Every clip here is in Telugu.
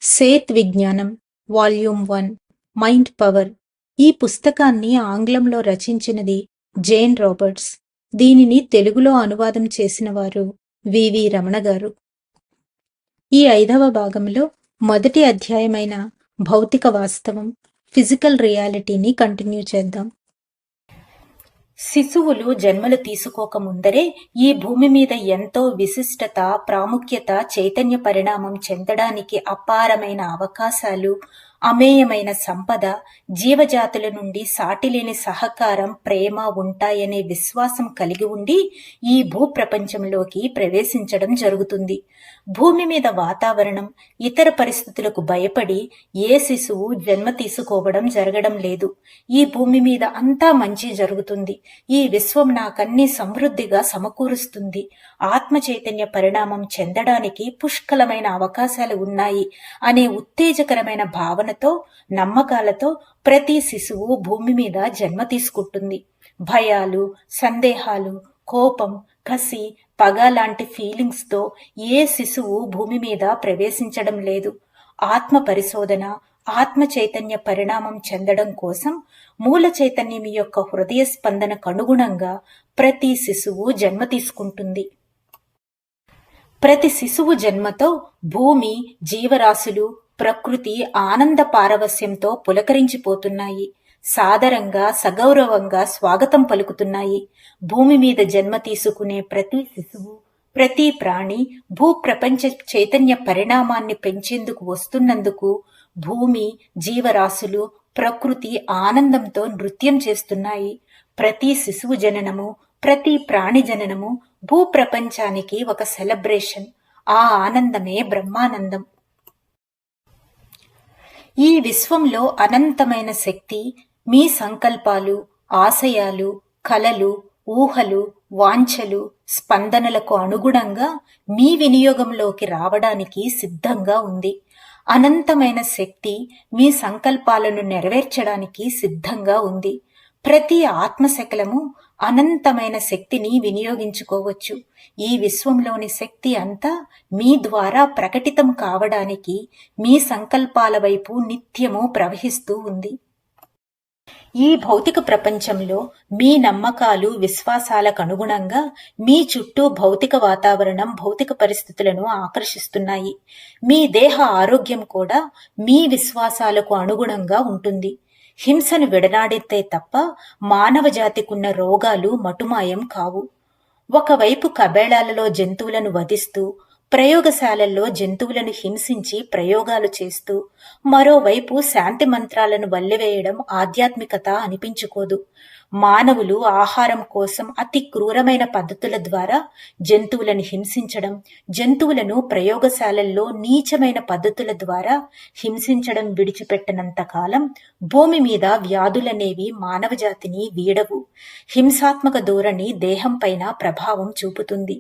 సేత్ విజ్ఞానం వాల్యూమ్ 1 మైండ్ పవర్. ఈ పుస్తకాన్ని ఆంగ్లంలో రచించినది జేన్ రాబర్ట్స్. దీనిని తెలుగులో అనువాదం చేసిన వారు వివి రమణ గారు. ఈ 5వ భాగంలో మొదటి అధ్యాయమైన భౌతిక వాస్తవం, ఫిజికల్ రియాలిటీని కంటిన్యూ చేద్దాం. శిశువులు జన్మలు తీసుకోక ముందరే ఈ భూమి మీద ఎంతో విశిష్టత, ప్రాముఖ్యత, చైతన్య పరిణామం చెందడానికి అపారమైన అవకాశాలు, అమేయమైన సంపద, జీవజాతుల నుండి సాటిలేని సహకారం, ప్రేమ ఉంటాయనే విశ్వాసం కలిగి ఉండి ఈ భూప్రపంచంలోకి ప్రవేశించడం జరుగుతుంది. భూమి మీద వాతావరణం, ఇతర పరిస్థితులకు భయపడి ఏ శిశువు జన్మ తీసుకోవడం జరగడం లేదు. ఈ భూమి మీద అంతా మంచి జరుగుతుంది. ఈ విశ్వం నాకన్నీ సమృద్ధిగా సమకూరుస్తుంది. ఆత్మ చైతన్య పరిణామం చెందడానికి పుష్కలమైన అవకాశాలు ఉన్నాయి అనే ఉత్తేజకరమైన భావనతో, నమ్మకాలతో ప్రతి శిశువు భూమి మీద జన్మ తీసుకుంటుంది. భయాలు, సందేహాలు, కోపం, కసి, పగ లాంటి ఫీలింగ్స్తో ఏ శిశువు భూమి మీద ప్రవేశించడం లేదు. ఆత్మ పరిశోధన, ఆత్మ చైతన్య పరిణామం చెందడం కోసం మూల చైతన్యం యొక్క హృదయ స్పందనకు అనుగుణంగా ప్రతి శిశువు జన్మ తీసుకుంటుంది. ప్రతి శిశువు జన్మతో భూమి, జీవరాశులు, ప్రకృతి ఆనంద పారవస్యంతో పులకరించిపోతున్నాయి. సాదరంగా, సగౌరవంగా స్వాగతం పలుకుతున్నాయి. భూమి మీద జన్మ తీసుకునే ప్రతి శిశువు, ప్రతి ప్రాణి భూప్రపంచ చైతన్య పరిణామాన్ని పెంచేందుకు వస్తున్నందుకు భూమి, జీవరాశులు, ప్రకృతి ఆనందంతో నృత్యం చేస్తున్నాయి. ప్రతి శిశువు జననము, ప్రతి ప్రాణి జననము భూప్రపంచానికి ఒక సెలబ్రేషన్. ఆ ఆనందమే బ్రహ్మానందం. ఈ విశ్వంలో అనంతమైన శక్తి మీ సంకల్పాలు, ఆశయాలు, కలలు, ఊహలు, వాంఛలు, స్పందనలకు అనుగుణంగా మీ వినియోగంలోకి రావడానికి సిద్ధంగా ఉంది. అనంతమైన శక్తి మీ సంకల్పాలను నెరవేర్చడానికి సిద్ధంగా ఉంది. ప్రతి ఆత్మశకలము అనంతమైన శక్తిని వినియోగించుకోవచ్చు. ఈ విశ్వంలోని శక్తి అంతా మీ ద్వారా ప్రకటితం కావడానికి మీ సంకల్పాల వైపు నిత్యము ప్రవహిస్తూ ఉంది. ఈ భౌతిక ప్రపంచంలో మీ నమ్మకాలు, విశ్వాసాలకు అనుగుణంగా మీ చుట్టూ భౌతిక వాతావరణం, భౌతిక పరిస్థితులను ఆకర్షిస్తున్నాయి. మీ దేహ ఆరోగ్యం కూడా మీ విశ్వాసాలకు అనుగుణంగా ఉంటుంది. హింసను విడనాడితే తప్ప మానవ జాతికున్న రోగాలు మటుమాయం కావు. ఒకవైపు కబేళాలలో జంతువులను వధిస్తూ, ప్రయోగశాలల్లో జంతువులను హింసించి ప్రయోగాలు చేస్తూ, మరోవైపు శాంతి మంత్రాలను వల్లెవేయడం ఆధ్యాత్మికత అనిపించుకోదు. మానవులు ఆహారం కోసం అతి క్రూరమైన పద్ధతుల ద్వారా జంతువులను హింసించడం, జంతువులను ప్రయోగశాలల్లో నీచమైన పద్ధతుల ద్వారా హింసించడం విడిచిపెట్టనంత కాలం భూమి మీద వ్యాధులనేవి మానవ జాతిని వీడవు. హింసాత్మక ధోరణి దేహం పైన ప్రభావం చూపుతుంది.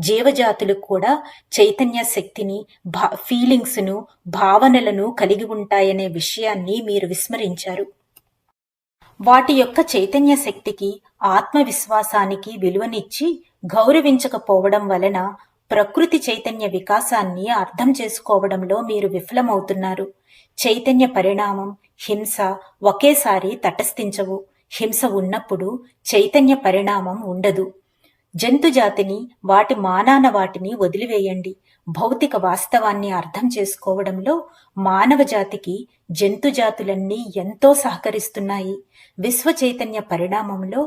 జీవజాతులు కూడా చైతన్య శక్తిని, ఫీలింగ్స్ను, భావనలను కలిగి ఉంటాయనే విషయాన్ని మీరు విస్మరించారు. వాటి యొక్క చైతన్య శక్తికి, ఆత్మవిశ్వాసానికి విలువనిచ్చి గౌరవించకపోవడం వలన ప్రకృతి చైతన్య వికాసాన్ని అర్థం చేసుకోవడంలో మీరు విఫలమవుతున్నారు. చైతన్య పరిణామం, హింస ఒకేసారి తటస్థించవు. హింస ఉన్నప్పుడు చైతన్య పరిణామం ఉండదు. జంతుజాతిని వాటి మానాన వాటిని వదిలివేయండి. భౌతిక వాస్తవాన్ని అర్థం చేసుకోవడంలో మానవ జాతికి జంతుజాతులన్నీ ఎంతో సహకరిస్తున్నాయి. విశ్వ చైతన్య పరిణామంలో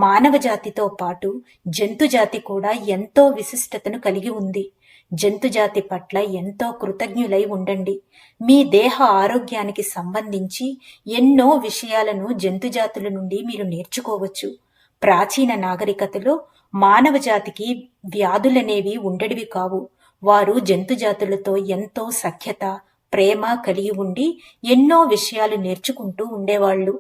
మానవ జాతితో పాటు జంతుజాతి కూడా ఎంతో విశిష్టతను కలిగి ఉంది. జంతుజాతి పట్ల ఎంతో కృతజ్ఞులై ఉండండి. మీ దేహ ఆరోగ్యానికి సంబంధించి ఎన్నో విషయాలను జంతుజాతుల నుండి మీరు నేర్చుకోవచ్చు. ప్రాచీన నాగరికతలో మానవ జాతికి వ్యాధులనేవి ఉండడివి కావు. వారు జంతుజాతులతో ఎంతో సఖ్యత, ప్రేమ కలిగి ఉండి ఎన్నో విషయాలు నేర్చుకుంటూ ఉండేవాళ్లు.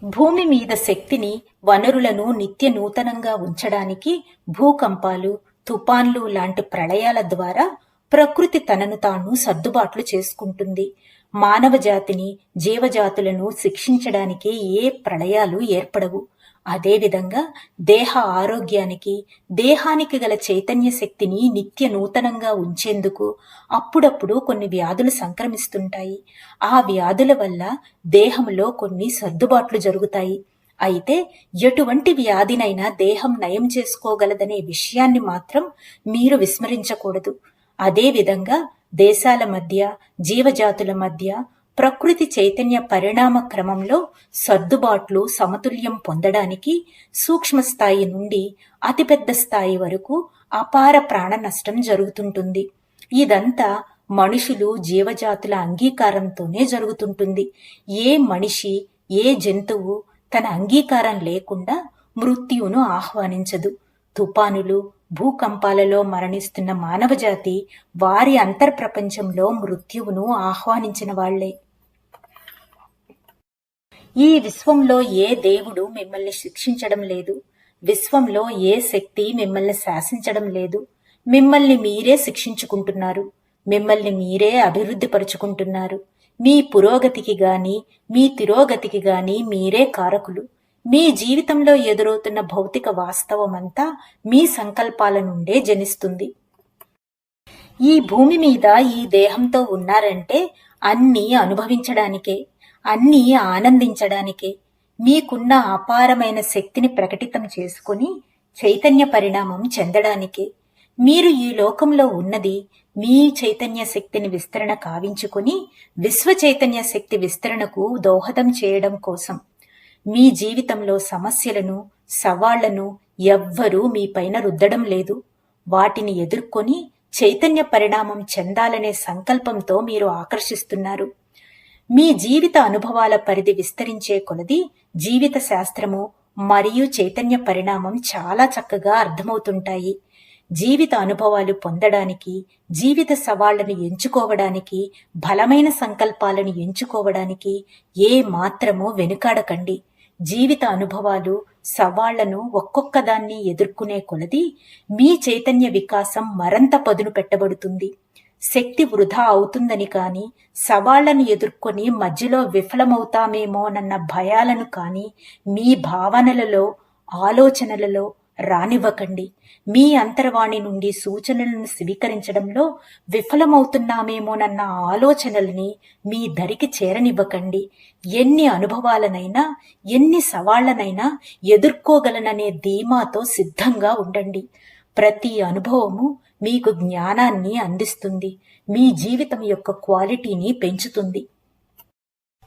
భూమి మీద శక్తిని, వనరులను నిత్య నూతనంగా ఉంచడానికి భూకంపాలు, తుఫాన్లు లాంటి ప్రళయాల ద్వారా ప్రకృతి తనను తాను సర్దుబాట్లు చేసుకుంటుంది. మానవ జాతిని, జీవజాతులను శిక్షించడానికి ఏ ప్రళయాలు ఏర్పడవు. అదేవిధంగా దేహ ఆరోగ్యానికి, దేహానికి గల చైతన్య శక్తిని నిత్య నూతనంగా ఉంచేందుకు అప్పుడప్పుడు కొన్ని వ్యాధులు సంక్రమిస్తుంటాయి. ఆ వ్యాధుల వల్ల దేహంలో కొన్ని సర్దుబాట్లు జరుగుతాయి. అయితే ఎటువంటి వ్యాధినైనా దేహం నయం చేసుకోగలదనే విషయాన్ని మాత్రం మీరు విస్మరించకూడదు. అదేవిధంగా దేశాల మధ్య, జీవజాతుల మధ్య ప్రకృతి చైతన్య పరిణామ క్రమంలో సర్దుబాట్లు, సమతుల్యం పొందడానికి సూక్ష్మ స్థాయి నుండి అతిపెద్ద స్థాయి వరకు అపార ప్రాణ నష్టం జరుగుతుంటుంది. ఇదంతా మనుషులు, జీవజాతుల అంగీకారంతోనే జరుగుతుంటుంది. ఏ మనిషి, ఏ జంతువు తన అంగీకారం లేకుండా మృత్యువును ఆహ్వానించదు. తుపానులు, భూకంపాలలో మరణిస్తున్న మానవజాతి వారి అంతర్ప్రపంచంలో మృత్యువును ఆహ్వానించిన వాళ్లే. ఈ విశ్వంలో ఏ దేవుడు మిమ్మల్ని శిక్షించడం లేదు. విశ్వంలో ఏ శక్తి మిమ్మల్ని శాసించడం లేదు. మిమ్మల్ని మీరే శిక్షించుకుంటున్నారు. మిమ్మల్ని మీరే అభివృద్ధి పరుచుకుంటున్నారు. మీ పురోగతికి గాని, మీ తిరోగతికి గాని మీరే కారకులు. మీ జీవితంలో ఎదురవుతున్న భౌతిక వాస్తవమంతా మీ సంకల్పాల నుండే జనిస్తుంది. ఈ భూమి మీద ఈ దేహంతో ఉన్నారంటే అన్నీ అనుభవించడానికే, అన్నీ ఆనందించడానికే. మీకున్న అపారమైన శక్తిని ప్రకటితం చేసుకుని చైతన్య పరిణామం చెందడానికే. మీరు ఈ లోకంలో ఉన్నది మీ చైతన్య శక్తిని విస్తరణ కావించుకుని విశ్వ చైతన్య శక్తి విస్తరణకు దోహదం చేయడం కోసం. మీ జీవితంలో సమస్యలను, సవాళ్లను ఎవ్వరూ మీ పైన రుద్దడం లేదు. వాటిని ఎదుర్కొని చైతన్య పరిణామం చెందాలనే సంకల్పంతో మీరు ఆకర్షిస్తున్నారు. మీ జీవిత అనుభవాల పరిధి విస్తరించే కొలది జీవిత శాస్త్రము మరియు చైతన్య పరిణామం చాలా చక్కగా అర్థమవుతుంటాయి. జీవిత అనుభవాలు పొందడానికి, జీవిత సవాళ్లను ఎంచుకోవడానికి, బలమైన సంకల్పాలను ఎంచుకోవడానికి ఏ మాత్రమూ వెనుకాడకండి. జీవిత అనుభవాలు, సవాళ్లను ఒక్కొక్కదాన్ని ఎదుర్కొనే కొలది మీ చైతన్య వికాసం మరింత పదును పెట్టబడుతుంది. శక్తి వృధా అవుతుందని కాని, సవాళ్లను ఎదుర్కొని మధ్యలో విఫలమవుతామేమోనన్న భయాలను కాని మీ భావనలలో, ఆలోచనలలో రానివ్వకండి. మీ అంతర్వాణి నుండి సూచనలను స్వీకరించడంలో విఫలమవుతున్నామేమోనన్న ఆలోచనల్ని మీ దరికి చేరనివ్వకండి. ఎన్ని అనుభవాలనైనా, ఎన్ని సవాళ్లనైనా ఎదుర్కోగలననే ధీమాతో సిద్ధంగా ఉండండి. ప్రతి అనుభవము మీకు జ్ఞానాన్ని అందిస్తుంది, మీ జీవితం యొక్క క్వాలిటీని పెంచుతుంది.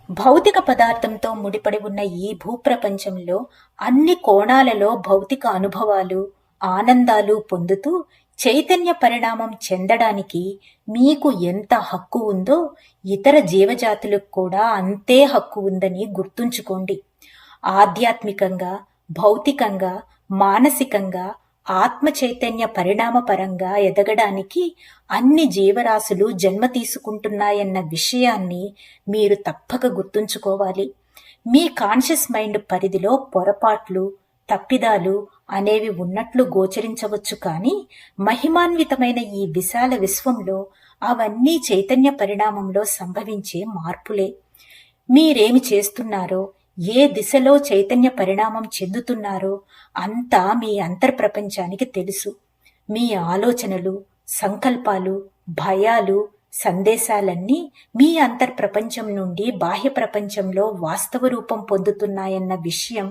భౌతిక పదార్థంతో ముడిపడి ఉన్న ఈ భూప్రపంచంలో అన్ని కోణాలలో భౌతిక అనుభవాలు, ఆనందాలు పొందుతూ చైతన్య పరిణామం చెందడానికి మీకు ఎంత హక్కు ఉందో ఇతర జీవజాతులకు కూడా అంతే హక్కు ఉందని గుర్తుంచుకోండి. ఆధ్యాత్మికంగా, భౌతికంగా, మానసికంగా, ఆత్మ చైతన్య పరిణామ పరంగా ఎదగడానికి అన్ని జీవరాశులు జన్మ తీసుకుంటున్నాయన్న విషయాన్ని మీరు తప్పక గుర్తుంచుకోవాలి. మీ కాన్షియస్ మైండ్ పరిధిలో పొరపాట్లు, తప్పిదాలు అనేవి ఉన్నట్లు గోచరించవచ్చు, కానీ మహిమాన్వితమైన ఈ విశాల విశ్వంలో అవన్నీ చైతన్య పరిణామంలో సంభవించే మార్పులే. మీరేమి చేస్తున్నారో, ఏ దిశలో చైతన్య పరిణామం చెందుతున్నారో అంతా మీ అంతర్ప్రపంచానికి తెలుసు. మీ ఆలోచనలు, సంకల్పాలు, భయాలు, సందేశాలన్నీ మీ అంతర్ప్రపంచం నుండి బాహ్య ప్రపంచంలో వాస్తవ రూపం పొందుతున్నాయన్న విషయం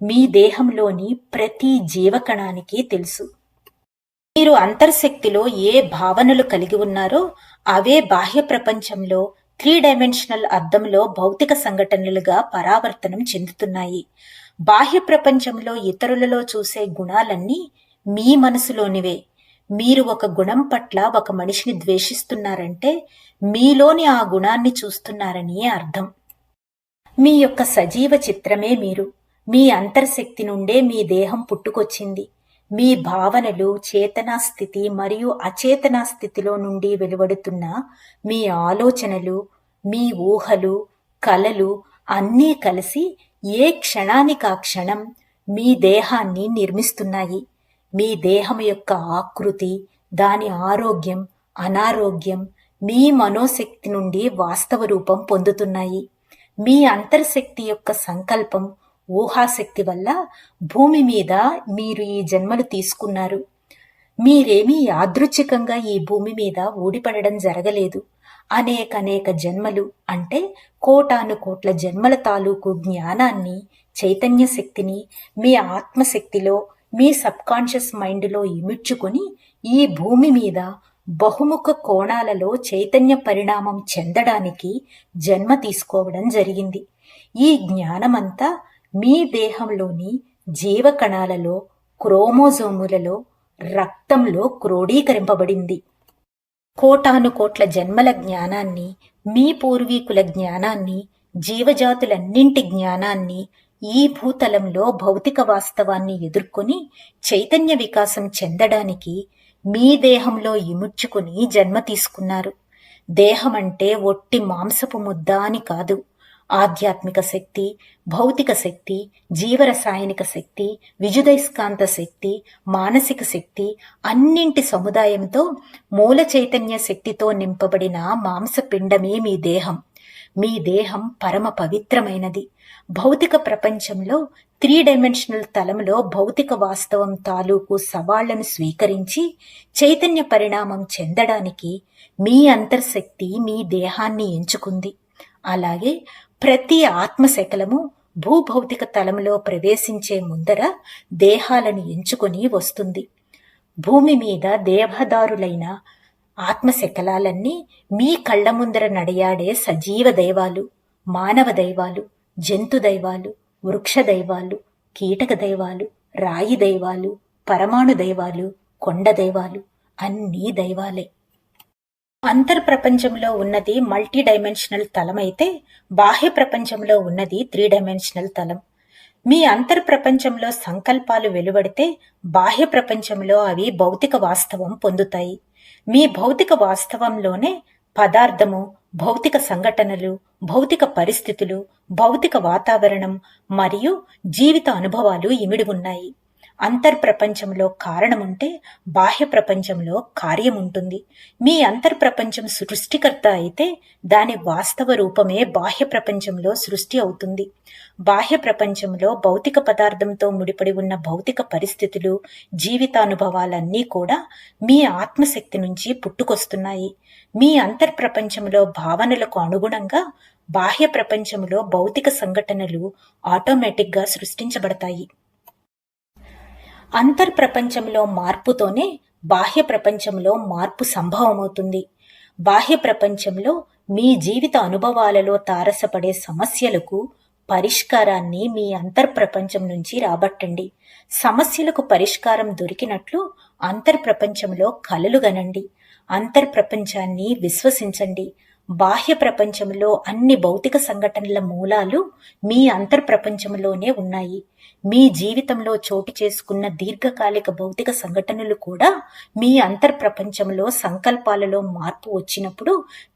మీ దేహంలోని ప్రతి జీవకణానికి తెలుసు. మీరు అంతర్శక్తిలో ఏ భావనలు కలిగి ఉన్నారో అవే బాహ్య ప్రపంచంలో 3 డైమెన్షనల్ అద్దంలో భౌతిక సంఘటనలుగా పరావర్తనం చెందుతున్నాయి. బాహ్య ప్రపంచంలో ఇతరులలో చూసే గుణాలన్నీ మీ మనసులోనివే. మీరు ఒక గుణం పట్ల ఒక మనిషిని ద్వేషిస్తున్నారంటే మీలోని ఆ గుణాన్ని చూస్తున్నారని అర్థం. మీ యొక్క సజీవ చిత్రమే మీరు. మీ అంతర్శక్తి నుండే మీ దేహం పుట్టుకొచ్చింది. మీ భావనలు చేతనా స్థితి మరియు అచేతనా స్థితిలో నుండి వెలువడుతున్న మీ ఆలోచనలు, మీ ఊహలు, కలలు అన్నీ కలిసి ఏ క్షణానికి ఆ క్షణం మీ దేహాన్ని నిర్మిస్తున్నాయి. మీ దేహం యొక్క ఆకృతి, దాని ఆరోగ్యం, అనారోగ్యం మీ మనోశక్తి నుండి వాస్తవ రూపం పొందుతున్నాయి. మీ అంతర్శక్తి యొక్క సంకల్పం ఊహాశక్తి వల్ల భూమి మీద మీరు ఈ జన్మలు తీసుకున్నారు. మీరేమీ యాదృచ్ఛికంగా ఈ భూమి మీద ఊడిపడడం జరగలేదు. అనేక జన్మలు అంటే కోటాను కోట్ల జన్మల తాలూకు జ్ఞానాన్ని, చైతన్య శక్తిని మీ ఆత్మశక్తిలో, మీ సబ్కాన్షియస్ మైండ్లో ఇమిడ్చుకొని ఈ భూమి మీద బహుముఖ కోణాలలో చైతన్య పరిణామం చెందడానికి జన్మ తీసుకోవడం జరిగింది. ఈ జ్ఞానమంతా మీ దేహంలోని జీవకణాలలో, క్రోమోజోములలో, రక్తంలో క్రోడీకరింపబడింది. కోటాను కోట్ల జన్మల జ్ఞానాన్ని, మీ పూర్వీకుల జ్ఞానాన్ని, జీవజాతులన్నింటి జ్ఞానాన్ని, ఈ భూతలంలో భౌతిక వాస్తవాన్ని ఎదుర్కొని చైతన్య వికాసం చెందడానికి మీ దేహంలో ఇముడ్చుకుని జన్మ తీసుకున్నారు. దేహమంటే ఒట్టి మాంసపు ముద్ద అని కాదు. ఆధ్యాత్మిక శక్తి, భౌతిక శక్తి, జీవరసాయనిక శక్తి, విద్యుదయస్కాంత శక్తి, మానసిక శక్తి అన్నింటి సముదాయంతో మూల చైతన్య శక్తితో నింపబడిన మాంసపిండమే మీ దేహం. మీ దేహం పరమ పవిత్రమైనది. భౌతిక ప్రపంచంలో 3 డైమెన్షనల్ తలంలో భౌతిక వాస్తవం తాలూకు సవాళ్లను స్వీకరించి చైతన్య పరిణామం చెందడానికి మీ అంతర్శక్తి మీ దేహాన్ని ఎంచుకుంది. అలాగే ప్రతి ఆత్మశకలము భూభౌతిక తలంలో ప్రవేశించే ముందర దేహాలను ఎంచుకొని వస్తుంది. భూమి మీద దేహదారులైన ఆత్మశకలాలన్నీ మీ కళ్ల ముందర నడయాడే సజీవ దైవాలు, మానవ దైవాలు, జంతు దైవాలు, వృక్ష దైవాలు, కీటక దైవాలు, రాయి దైవాలు, పరమాణు దైవాలు, కొండ దైవాలు అన్నీ దైవాలే. అంతర్ప్రపంచంలో ఉన్నది మల్టీ డైమెన్షనల్ తలం అయితే బాహ్య ప్రపంచంలో ఉన్నది 3 డైమెన్షనల్ తలం. మీ అంతర్ప్రపంచంలో సంకల్పాలు వెలువడితే బాహ్య ప్రపంచంలో అవి భౌతిక వాస్తవం పొందుతాయి. మీ భౌతిక వాస్తవంలోనే పదార్థము, భౌతిక సంఘటనలు, భౌతిక పరిస్థితులు, భౌతిక వాతావరణం మరియు జీవిత అనుభవాలు ఇమిడి ఉన్నాయి. అంతర్ప్రపంచంలో కారణముంటే బాహ్య ప్రపంచంలో కార్యముంటుంది. మీ అంతర్ప్రపంచం సృష్టికర్త అయితే దాని వాస్తవ రూపమే బాహ్య ప్రపంచంలో సృష్టి అవుతుంది. బాహ్య ప్రపంచంలో భౌతిక పదార్థంతో ముడిపడి ఉన్న భౌతిక పరిస్థితులు, జీవితానుభవాలన్నీ కూడా మీ ఆత్మశక్తి నుంచి పుట్టుకొస్తున్నాయి. మీ అంతర్ప్రపంచంలో భావనలకు అనుగుణంగా బాహ్య ప్రపంచంలో భౌతిక సంఘటనలు ఆటోమేటిక్గా సృష్టించబడతాయి. అంతర్ప్రపంచంలో మార్పుతోనే బాహ్య ప్రపంచంలో మార్పు సంభవమవుతుంది. బాహ్య ప్రపంచంలో మీ జీవిత అనుభవాలలో తారసపడే సమస్యలకు పరిష్కారాన్ని మీ అంతర్ప్రపంచం నుంచి రాబట్టండి. సమస్యలకు పరిష్కారం దొరికినట్లు అంతర్ప్రపంచంలో కలలు గనండి. అంతర్ప్రపంచాన్ని విశ్వసించండి. బాహ్య ప్రపంచంలో అన్ని భౌతిక సంఘటనల మూలాలు మీ అంతర్ప్రపంచంలోనే ఉన్నాయి. మీ జీవితంలో చోటు చేసుకున్న దీర్ఘకాలిక భౌతిక సంఘటనలు కూడా మీ అంతర్ప్రపంచంలో సంకల్పాలలో మార్పు వచ్చినప్పుడు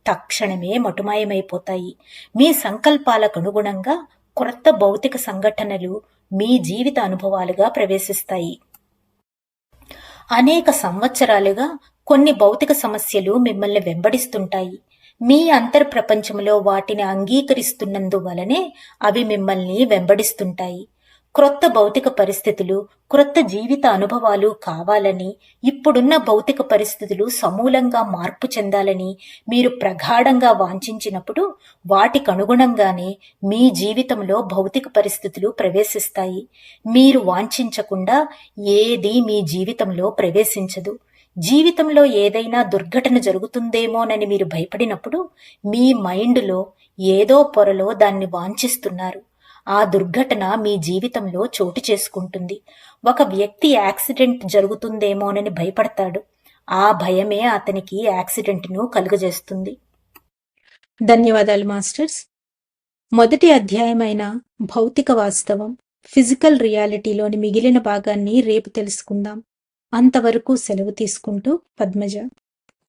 తక్షణమే మటుమాయమైపోతాయి. మీ సంకల్పాలకు అనుగుణంగా క్రొత్త భౌతిక సంఘటనలు మీ జీవిత అనుభవాలుగా ప్రవేశిస్తాయి. అనేక సంవత్సరాలుగా కొన్ని భౌతిక సమస్యలు మిమ్మల్ని వెంబడిస్తుంటాయి. మీ అంతర్ప్రపంచంలో వాటిని అంగీకరిస్తున్నందువలనే అవి మిమ్మల్ని వెంబడిస్తుంటాయి. క్రొత్త భౌతిక పరిస్థితులు, క్రొత్త జీవిత అనుభవాలు కావాలని, ఇప్పుడున్న భౌతిక పరిస్థితులు సమూలంగా మార్పు చెందాలని మీరు ప్రగాఢంగా వాంఛించినప్పుడు వాటికి అనుగుణంగానే మీ జీవితంలో భౌతిక పరిస్థితులు ప్రవేశిస్తాయి. మీరు వాంఛించకుండా ఏదీ మీ జీవితంలో ప్రవేశించదు. జీవితంలో ఏదైనా దుర్ఘటన జరుగుతుందేమోనని మీరు భయపడినప్పుడు మీ మైండ్లో ఏదో పొరలో దాన్ని వాంఛిస్తున్నారు. ఆ దుర్ఘటన మీ జీవితంలో చోటు చేసుకుంటుంది. ఒక వ్యక్తి యాక్సిడెంట్ జరుగుతుందేమోనని భయపడతాడు. ఆ భయమే అతనికి యాక్సిడెంట్ను కలుగజేస్తుంది. ధన్యవాదాలు మాస్టర్స్. మొదటి అధ్యాయమైన భౌతిక వాస్తవం, ఫిజికల్ రియాలిటీలోని మిగిలిన భాగాన్ని రేపు తెలుసుకుందాం. అంతవరకు సెలవు తీసుకుంటూ పద్మజ.